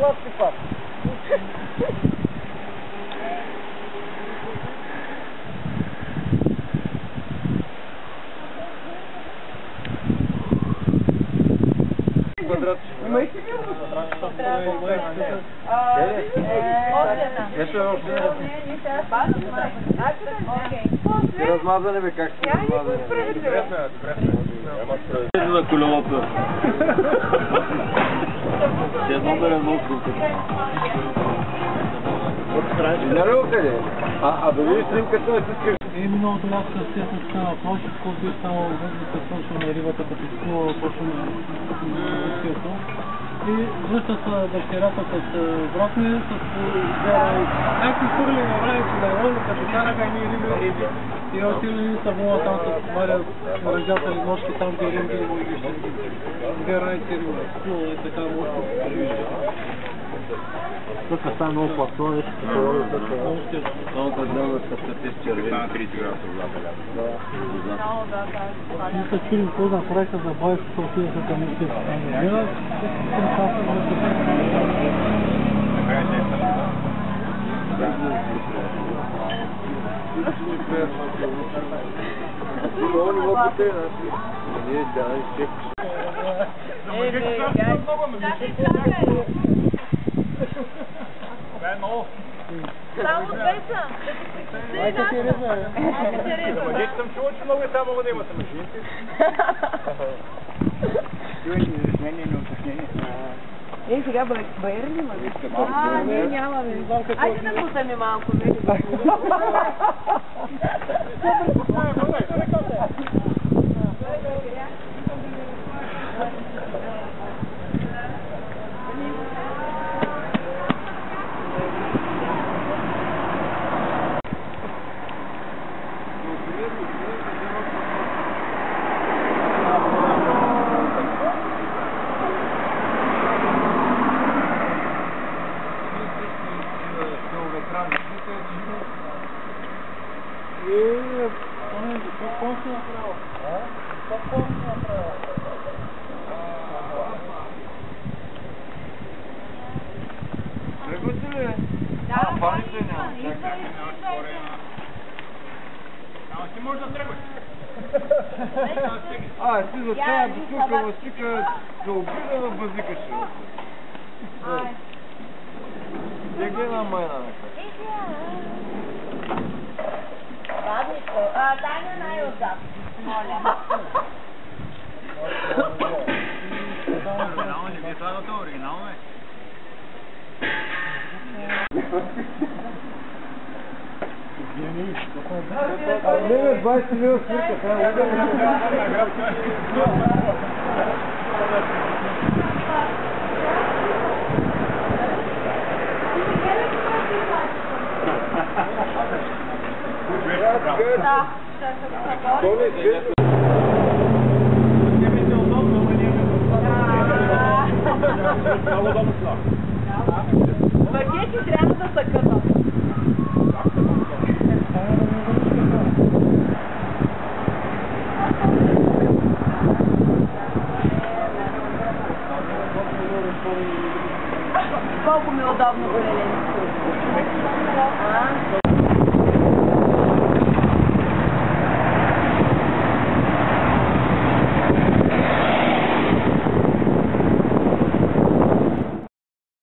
сладки пак. Имайте ли размазане бе, как си размазане? Добре. На колелото. Едно да размозко. Знаел къде? А да видиш снимката да си скажи. Миналото лято с тесната площ, който би станал въздуха точно на рибата, като изплува точно на рускието. И връща с дъщерята с брокни, с зера и някакви хвърли на времето на лони, като караха едни риби. И отили са мола там с Мария ръждата и ножки там, где риби го вижда. Вера и риби, изплува и така мощно. Тук става много пластно, нещо такова. Много където са с червени. 30 градуса влада. Ние се чудим какво да направиха за бойското отиваха към Истинска. Само две са. Майка ти реза. Мъжете съм чувал, че много там могат да имат машините. Сега байер ли има? Не, нямаме. Айде да пусаме малко. Ти можеш да тръгваш. Ти за това бутилка мастика да обида да базикаш. Я гледа майна. Бабичко, Таня най-отзад. Моля. Оригинално ли? Това е готово, оригинално е. Не бе, 20 милиона свирка, това е удар. Да, ще се събори. Много удобно това. Пакети трябва да са къпат. Колко ми е удобно, големи.